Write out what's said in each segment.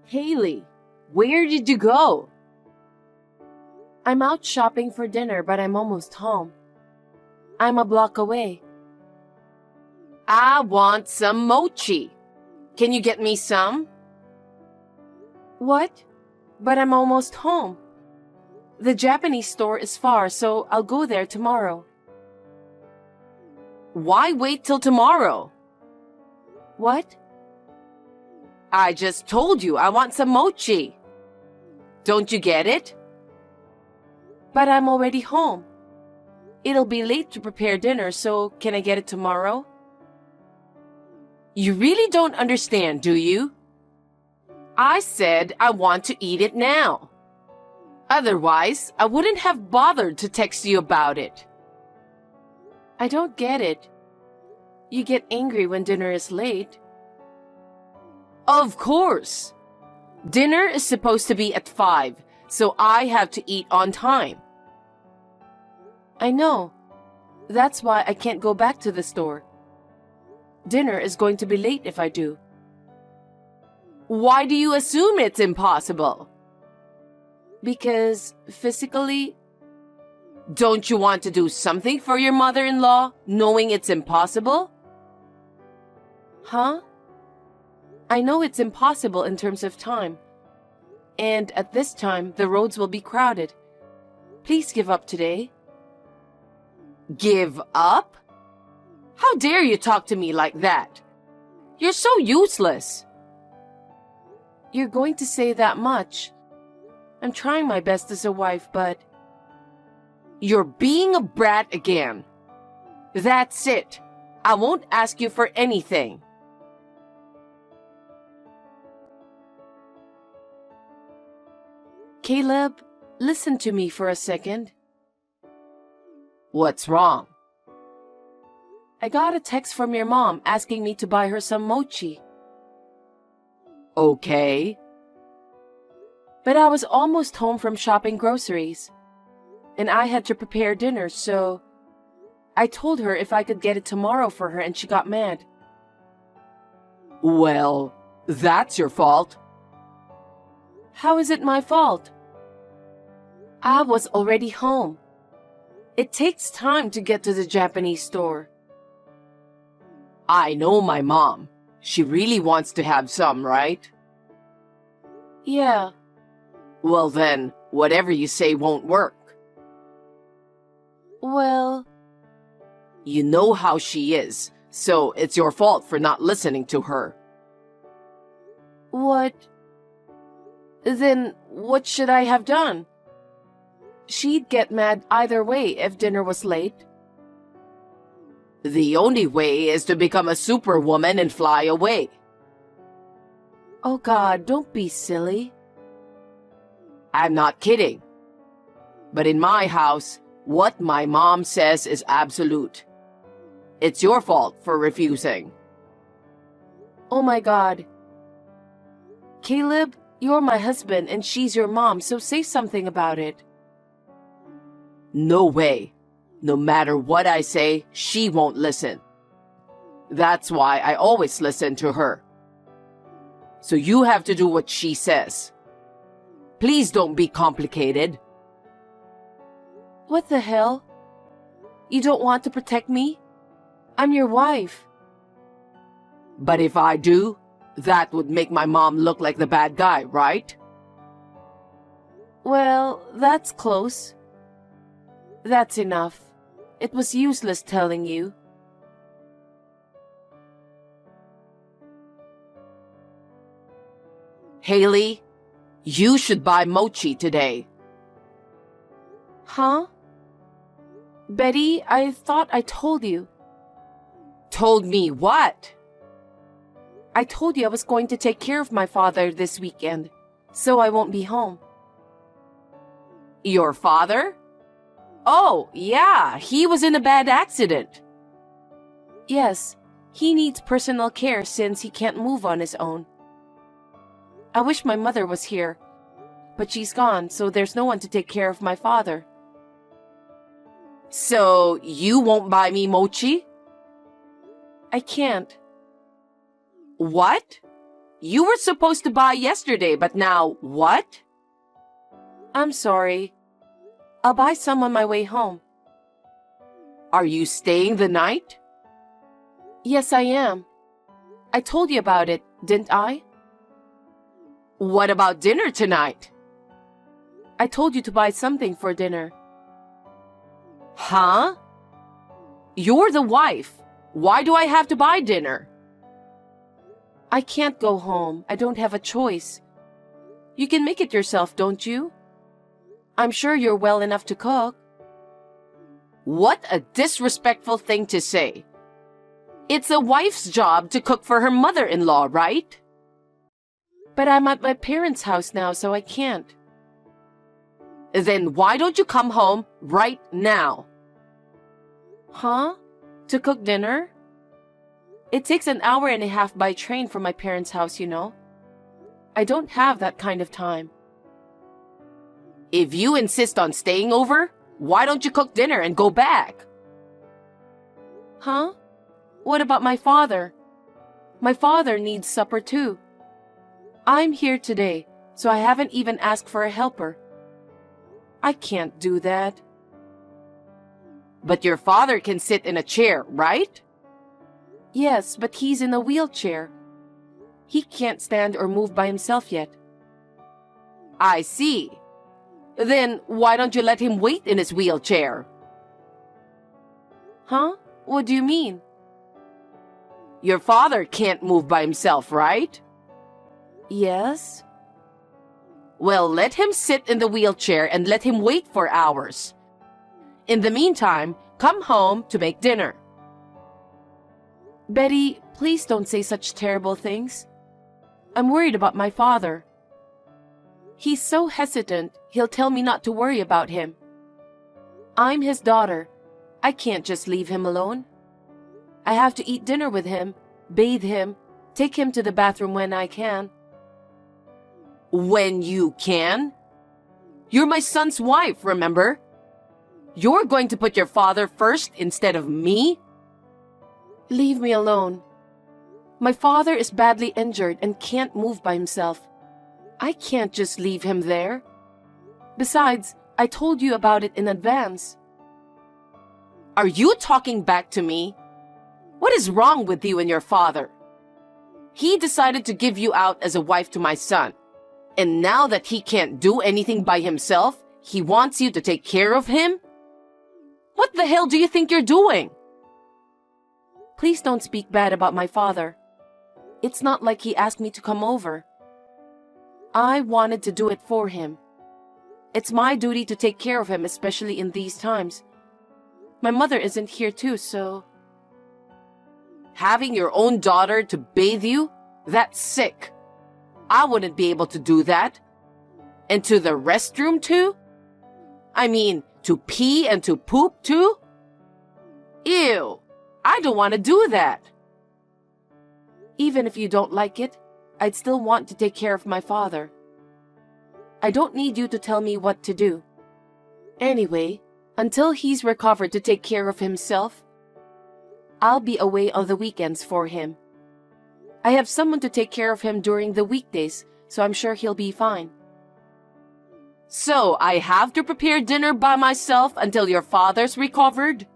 Haley, where did you go? I'm out shopping for dinner, but I'm almost home. I'm a block away. I want some mochi. Can you get me some? What? But I'm almost home. The Japanese store is far, so I'll go there tomorrow. Why wait till tomorrow? What? I just told you I want some mochi. Don't you get it? But I'm already home. It'll be late to prepare dinner, so can I get it tomorrow? You really don't understand, do you? I said I want to eat it now. Otherwise, I wouldn't have bothered to text you about it. I don't get it. You get angry when dinner is late. Of course. Dinner is supposed to be at 5, so I have to eat on time. I know. That's why I can't go back to the store. Dinner is going to be late if I do. Why do you assume it's impossible? Because physically... Don't you want to do something for your mother-in-law, knowing it's impossible? Huh? I know it's impossible in terms of time. And at this time, the roads will be crowded. Please give up today. Give up? How dare you talk to me like that? You're so useless. You're going to say that much. I'm trying my best as a wife, but... You're being a brat again. That's it. I won't ask you for anything. Caleb, listen to me for a second. What's wrong? I got a text from your mom asking me to buy her some mochi. Okay. But I was almost home from shopping groceries. And I had to prepare dinner, so... I told her if I could get it tomorrow for her, and she got mad. Well, that's your fault. How is it my fault? I was already home. It takes time to get to the Japanese store. I know my mom. She really wants to have some, right? Yeah. Well then, whatever you say won't work. Well... You know how she is, so it's your fault for not listening to her. What? Then what should I have done? She'd get mad either way if dinner was late. The only way is to become a superwoman and fly away. Oh God, don't be silly. I'm not kidding. But in my house, what my mom says is absolute. It's your fault for refusing. Oh my God. Caleb, you're my husband and she's your mom, so say something about it. No way. No matter what I say, she won't listen. That's why I always listen to her. So you have to do what she says. Please don't be complicated. What the hell? You don't want to protect me? I'm your wife. But if I do, that would make my mom look like the bad guy, right? Well, that's close. That's enough. It was useless telling you. Haley, you should buy mochi today. Huh? Betty, I thought I told you. Told me what? I told you I was going to take care of my father this weekend, so I won't be home. Your father? Oh, yeah, he was in a bad accident. Yes, he needs personal care since he can't move on his own. I wish my mother was here, but she's gone, so there's no one to take care of my father. So, you won't buy me mochi? I can't. What? You were supposed to buy yesterday, but now what? I'm sorry. I'll buy some on my way home. Are you staying the night? Yes, I am. I told you about it, didn't I? What about dinner tonight? I told you to buy something for dinner. Huh? You're the wife. Why do I have to buy dinner? I can't go home. I don't have a choice. You can make it yourself, don't you? I'm sure you're well enough to cook. What a disrespectful thing to say. It's a wife's job to cook for her mother-in-law, right? But I'm at my parents' house now, so I can't. Then why don't you come home right now? Huh? To cook dinner? It takes an hour and a half by train from my parents' house, you know. I don't have that kind of time. If you insist on staying over, why don't you cook dinner and go back? Huh? What about my father? My father needs supper too. I'm here today, so I haven't even asked for a helper. I can't do that. But your father can sit in a chair, right? Yes, but he's in a wheelchair. He can't stand or move by himself yet. I see. Then why don't you let him wait in his wheelchair? Huh? What do you mean? Your father can't move by himself, right? Yes? Well, let him sit in the wheelchair and let him wait for hours. In the meantime, come home to make dinner. Betty, please don't say such terrible things. I'm worried about my father. He's so hesitant, he'll tell me not to worry about him. I'm his daughter. I can't just leave him alone. I have to eat dinner with him, bathe him, take him to the bathroom when I can. When you can? You're my son's wife, remember? You're going to put your father first instead of me? Leave me alone. My father is badly injured and can't move by himself. I can't just leave him there. Besides, I told you about it in advance. Are you talking back to me? What is wrong with you and your father? He decided to give you out as a wife to my son. And now that he can't do anything by himself, he wants you to take care of him? What the hell do you think you're doing? Please don't speak bad about my father. It's not like he asked me to come over. I wanted to do it for him. It's my duty to take care of him, especially in these times. My mother isn't here too, so... Having your own daughter to bathe you? That's sick. I wouldn't be able to do that. And to the restroom too? I mean, to pee and to poop too? Ew, I don't want to do that. Even if you don't like it, I'd still want to take care of my father. I don't need you to tell me what to do. Anyway, until he's recovered to take care of himself, I'll be away on the weekends for him. I have someone to take care of him during the weekdays, so I'm sure he'll be fine. So I have to prepare dinner by myself until your father's recovered?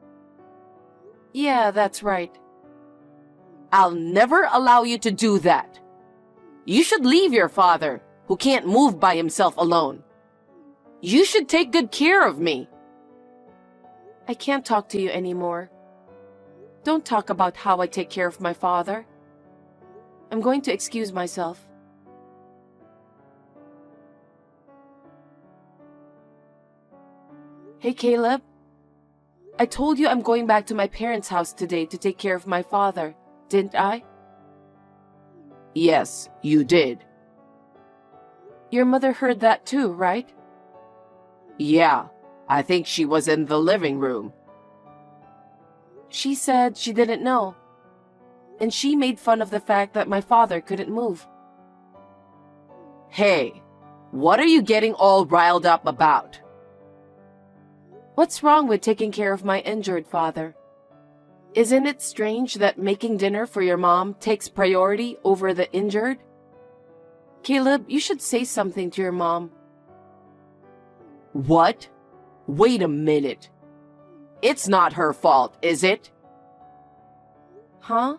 Yeah, that's right. I'll never allow you to do that. You should leave your father, who can't move by himself alone. You should take good care of me. I can't talk to you anymore. Don't talk about how I take care of my father. I'm going to excuse myself. Hey, Caleb. I told you I'm going back to my parents' house today to take care of my father, didn't I? Yes, you did. Your mother heard that too, right? Yeah, I think she was in the living room. She said she didn't know. And she made fun of the fact that my father couldn't move. Hey, what are you getting all riled up about? What's wrong with taking care of my injured father? Isn't it strange that making dinner for your mom takes priority over the injured? Caleb, you should say something to your mom. What? Wait a minute. It's not her fault, is it? Huh?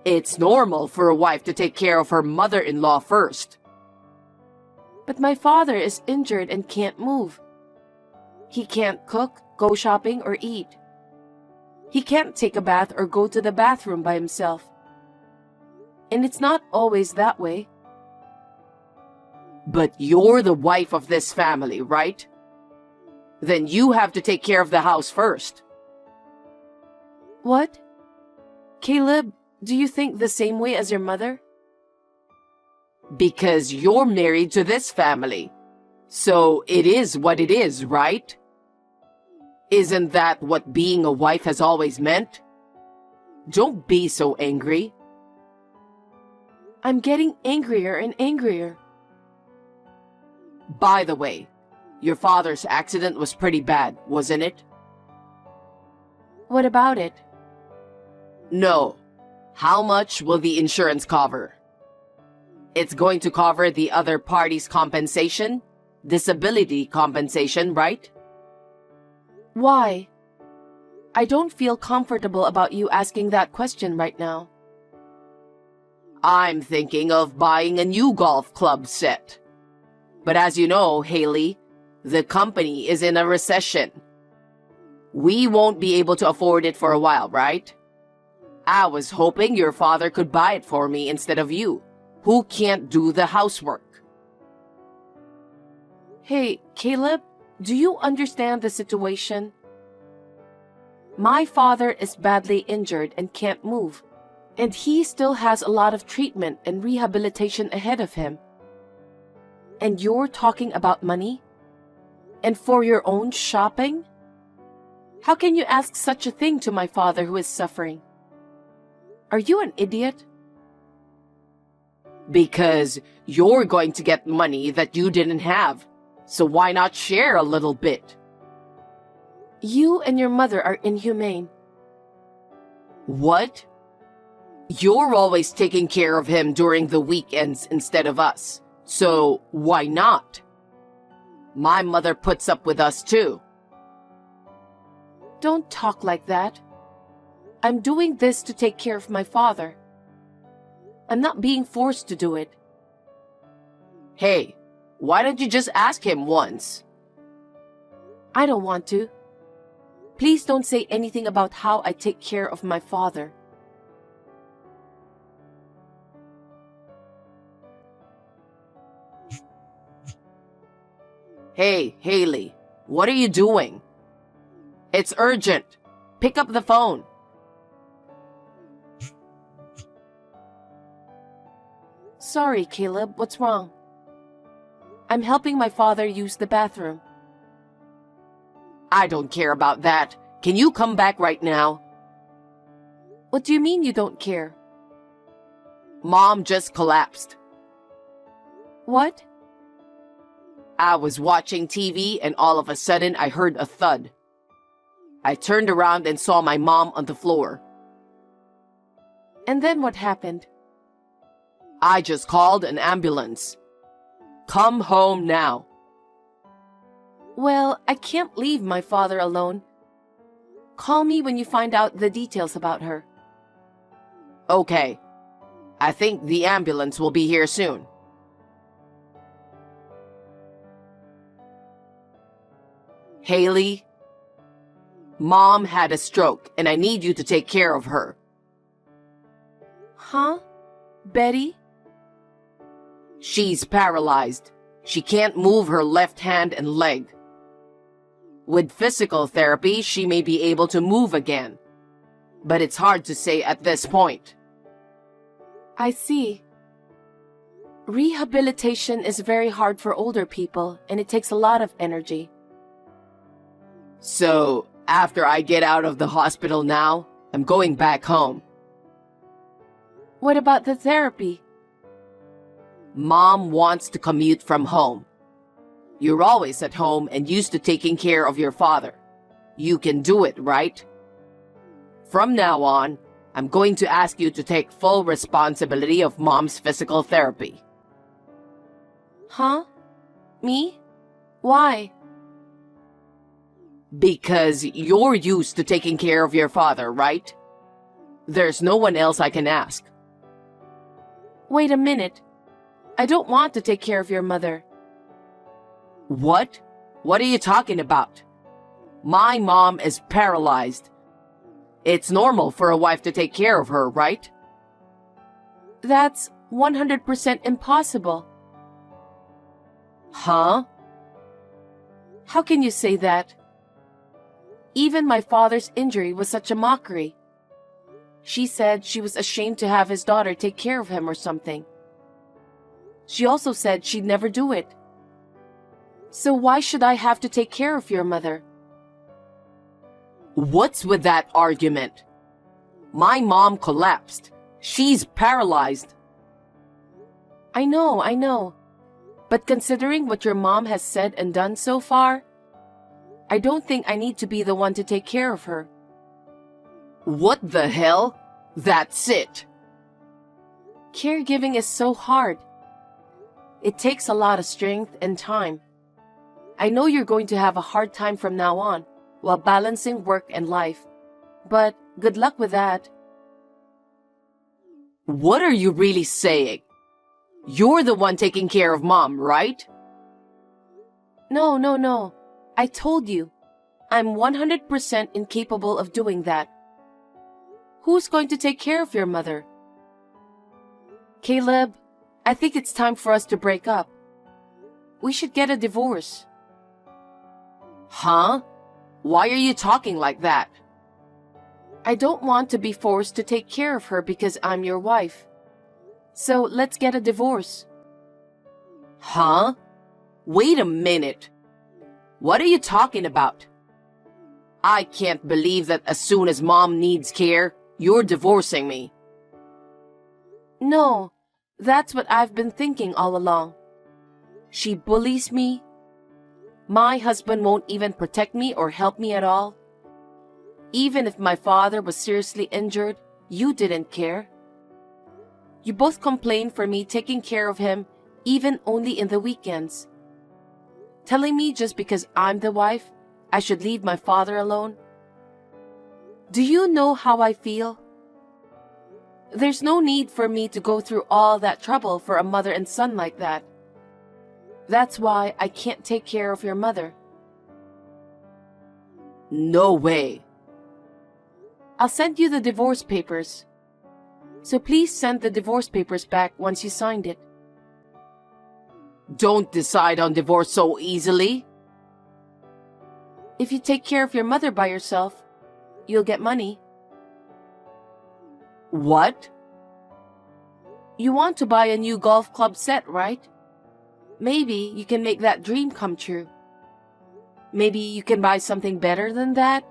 It's normal for a wife to take care of her mother-in-law first. But my father is injured and can't move. He can't cook, go shopping, or eat. He can't take a bath or go to the bathroom by himself. And it's not always that way. But you're the wife of this family, right? Then you have to take care of the house first. What? Caleb, do you think the same way as your mother? Because you're married to this family. So it is what it is, right? Isn't that what being a wife has always meant? Don't be so angry. I'm getting angrier and angrier. By the way, your father's accident was pretty bad, wasn't it? What about it? No. How much will the insurance cover? It's going to cover the other party's compensation? Disability compensation, right? Why? I don't feel comfortable about you asking that question right now. I'm thinking of buying a new golf club set. But as you know, Haley, the company is in a recession. We won't be able to afford it for a while, right? I was hoping your father could buy it for me instead of you, who can't do the housework. Hey, Caleb, do you understand the situation? My father is badly injured and can't move, and he still has a lot of treatment and rehabilitation ahead of him. And you're talking about money? And for your own shopping? How can you ask such a thing to my father who is suffering? Are you an idiot? Because you're going to get money that you didn't have. So why not share a little bit? You and your mother are inhumane. What? You're always taking care of him during the weekends instead of us. So why not? My mother puts up with us too. Don't talk like that. I'm doing this to take care of my father. I'm not being forced to do it. Hey, why don't you just ask him once? I don't want to. Please don't say anything about how I take care of my father. Hey, Haley, what are you doing? It's urgent. Pick up the phone. Sorry, Caleb, what's wrong? I'm helping my father use the bathroom. I don't care about that. Can you come back right now? What do you mean you don't care? Mom just collapsed. What? I was watching TV and all of a sudden I heard a thud. I turned around and saw my mom on the floor. And then what happened? I just called an ambulance. Come home now. Well, I can't leave my father alone. Call me when you find out the details about her. Okay. I think the ambulance will be here soon. Haley, Mom had a stroke and I need you to take care of her. Huh? Betty? She's paralyzed. She can't move her left hand and leg. With physical therapy, she may be able to move again. But it's hard to say at this point. I see. Rehabilitation is very hard for older people, and it takes a lot of energy. So, after I get out of the hospital now, I'm going back home. What about the therapy? Mom wants to commute from home. You're always at home and used to taking care of your father. You can do it, right? From now on, I'm going to ask you to take full responsibility of mom's physical therapy. Huh? Me? Why? Because you're used to taking care of your father, right? There's no one else I can ask. Wait a minute. I don't want to take care of your mother. What? What are you talking about? My mom is paralyzed. It's normal for a wife to take care of her, right? That's 100% impossible. Huh? How can you say that? Even my father's injury was such a mockery. She said she was ashamed to have his daughter take care of him or something. She also said she'd never do it. So why should I have to take care of your mother? What's with that argument? My mom collapsed. She's paralyzed. I know. But considering what your mom has said and done so far, I don't think I need to be the one to take care of her. What the hell? That's it. Caregiving is so hard. It takes a lot of strength and time. I know you're going to have a hard time from now on while balancing work and life, but good luck with that. What are you really saying? You're the one taking care of mom, right? No. I told you, I'm 100% incapable of doing that. Who's going to take care of your mother? Caleb, I think it's time for us to break up. We should get a divorce. Huh? Why are you talking like that? I don't want to be forced to take care of her because I'm your wife. So let's get a divorce. Huh? Wait a minute. What are you talking about? I can't believe that as soon as mom needs care, you're divorcing me. No, that's what I've been thinking all along. She bullies me. My husband won't even protect me or help me at all. Even if my father was seriously injured, you didn't care. You both complained for me taking care of him, even only in the weekends. Telling me just because I'm the wife, I should leave my father alone. Do you know how I feel? There's no need for me to go through all that trouble for a mother and son like that. That's why I can't take care of your mother. No way. I'll send you the divorce papers. So please send the divorce papers back once you signed it. Don't decide on divorce so easily. If you take care of your mother by yourself, you'll get money. What? You want to buy a new golf club set, right? Maybe you can make that dream come true. Maybe you can buy something better than that?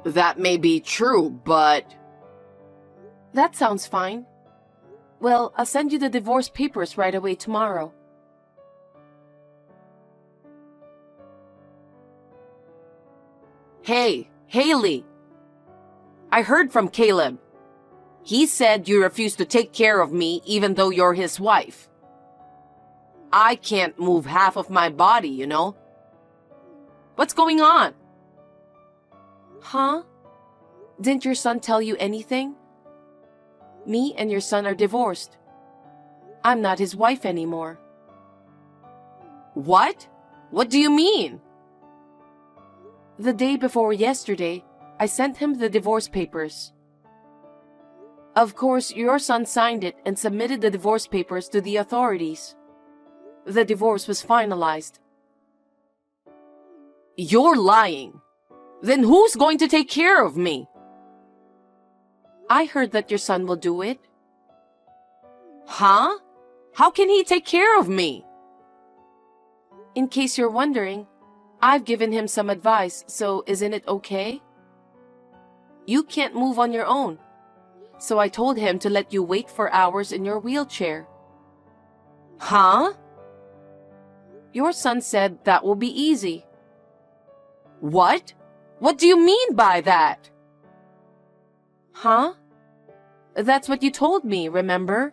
That may be true, but... That sounds fine. Well, I'll send you the divorce papers right away tomorrow. Hey, Haley. I heard from Caleb. He said you refuse to take care of me even though you're his wife. I can't move half of my body, you know? What's going on? Huh? Didn't your son tell you anything? Me and your son are divorced. I'm not his wife anymore. What? What do you mean? The day before yesterday, I sent him the divorce papers. Of course, your son signed it and submitted the divorce papers to the authorities. The divorce was finalized. You're lying. Then who's going to take care of me? I heard that your son will do it. Huh? How can he take care of me? In case you're wondering, I've given him some advice, so isn't it okay? You can't move on your own, so I told him to let you wait for hours in your wheelchair. Huh? Your son said that will be easy. What? What do you mean by that? Huh? That's what you told me, remember?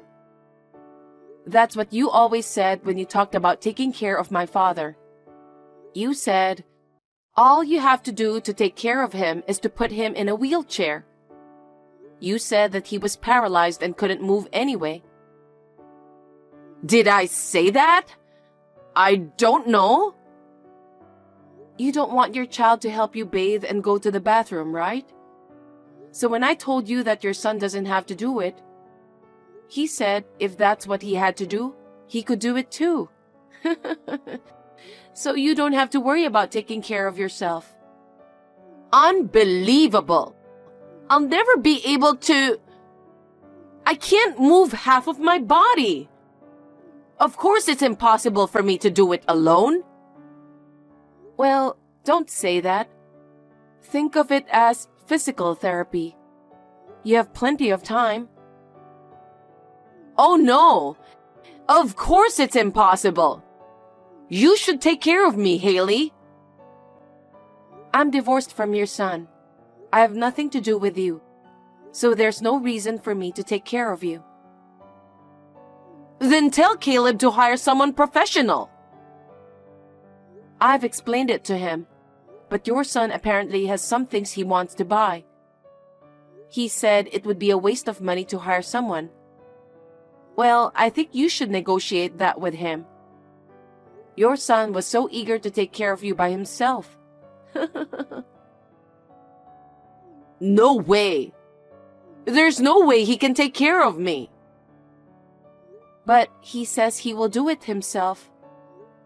That's what you always said when you talked about taking care of my father. You said, all you have to do to take care of him is to put him in a wheelchair. You said that he was paralyzed and couldn't move anyway. Did I say that? I don't know. You don't want your child to help you bathe and go to the bathroom, right? So when I told you that your son doesn't have to do it, he said if that's what he had to do, he could do it too. So you don't have to worry about taking care of yourself. Unbelievable. I'll never be able to... I can't move half of my body. Of course it's impossible for me to do it alone. Well, don't say that. Think of it as physical therapy. You have plenty of time. Oh no! Of course it's impossible. You should take care of me, Haley. I'm divorced from your son. I have nothing to do with you. So there's no reason for me to take care of you. Then tell Caleb to hire someone professional. I've explained it to him, but your son apparently has some things he wants to buy. He said it would be a waste of money to hire someone. Well, I think you should negotiate that with him. Your son was so eager to take care of you by himself. No way. There's no way he can take care of me. But he says he will do it himself.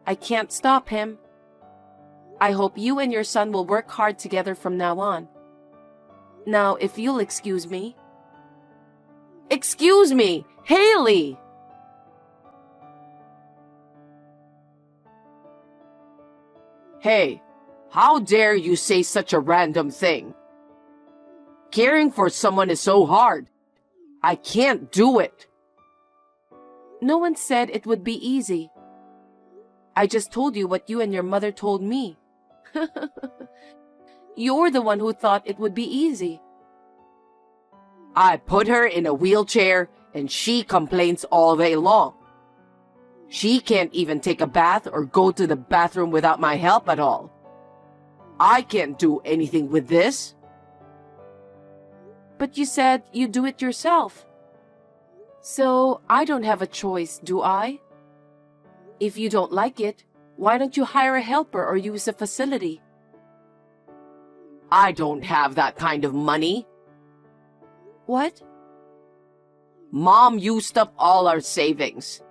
I can't stop him. I hope you and your son will work hard together from now on. Now, if you'll excuse me. Excuse me, Haley! Hey, how dare you say such a random thing? Caring for someone is so hard. I can't do it. No one said it would be easy. I just told you what you and your mother told me. You're the one who thought it would be easy. I put her in a wheelchair and she complains all day long. She can't even take a bath or go to the bathroom without my help at all. I can't do anything with this. But you said you do it yourself. So I don't have a choice, do I? If you don't like it, why don't you hire a helper or use a facility? I don't have that kind of money. What? Mom used up all our savings.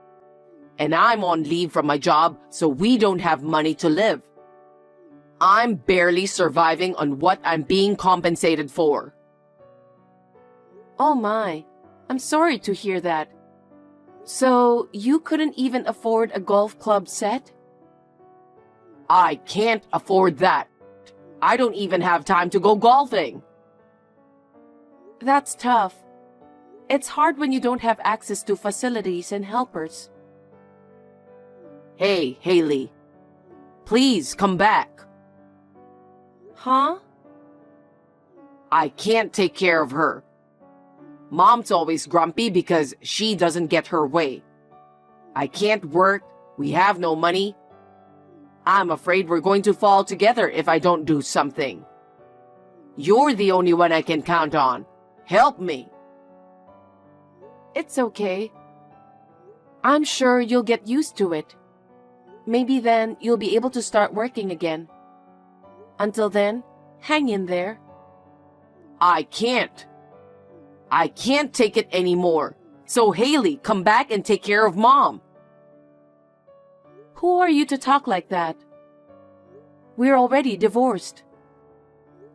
And I'm on leave from my job, so we don't have money to live. I'm barely surviving on what I'm being compensated for. Oh my, I'm sorry to hear that. So you couldn't even afford a golf club set? I can't afford that. I don't even have time to go golfing. That's tough. It's hard when you don't have access to facilities and helpers. Hey, Haley. Please come back. Huh? I can't take care of her. Mom's always grumpy because she doesn't get her way. I can't work. We have no money. I'm afraid we're going to fall together if I don't do something. You're the only one I can count on. Help me. It's okay. I'm sure you'll get used to it. Maybe then you'll be able to start working again. Until then, hang in there. I can't. I can't take it anymore. So Haley, come back and take care of Mom. Who are you to talk like that? We're already divorced.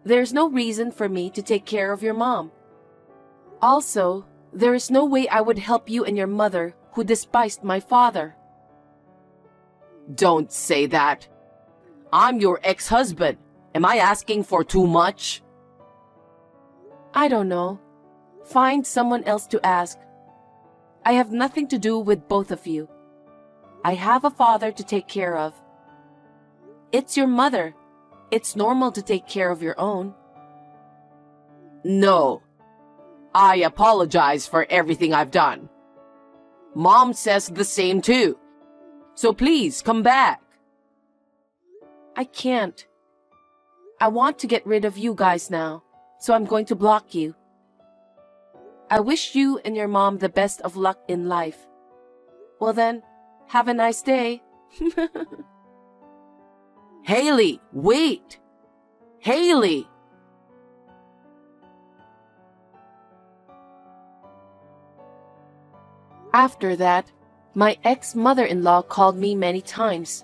There's no reason for me to take care of your mom. Also, there is no way I would help you and your mother who despised my father. Don't say that. I'm your ex-husband. Am I asking for too much? I don't know. Find someone else to ask. I have nothing to do with both of you. I have a father to take care of. It's your mother. It's normal to take care of your own. No. I apologize for everything I've done. Mom says the same too. So please come back. I can't. I want to get rid of you guys now, so I'm going to block you. I wish you and your mom the best of luck in life. Well then, have a nice day. Haley, wait! Haley! After that, my ex-mother-in-law called me many times.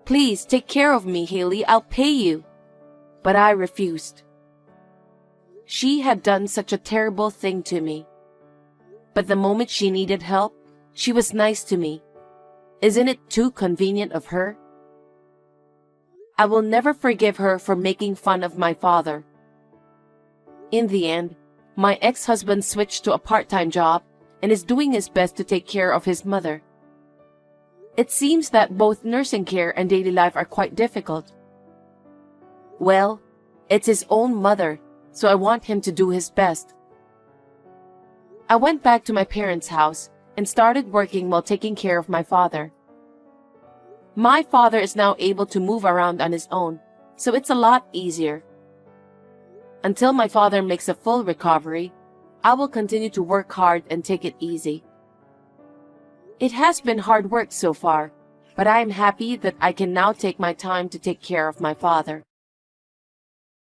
Please take care of me, Haley, I'll pay you. But I refused. She had done such a terrible thing to me. But the moment she needed help, she was nice to me. Isn't it too convenient of her? I will never forgive her for making fun of my father. In the end, my ex-husband switched to a part-time job and is doing his best to take care of his mother. It seems that both nursing care and daily life are quite difficult. Well, it's his own mother, so I want him to do his best. I went back to my parents' house and started working while taking care of my father. My father is now able to move around on his own, so it's a lot easier. Until my father makes a full recovery, I will continue to work hard and take it easy. It has been hard work so far, but I am happy that I can now take my time to take care of my father.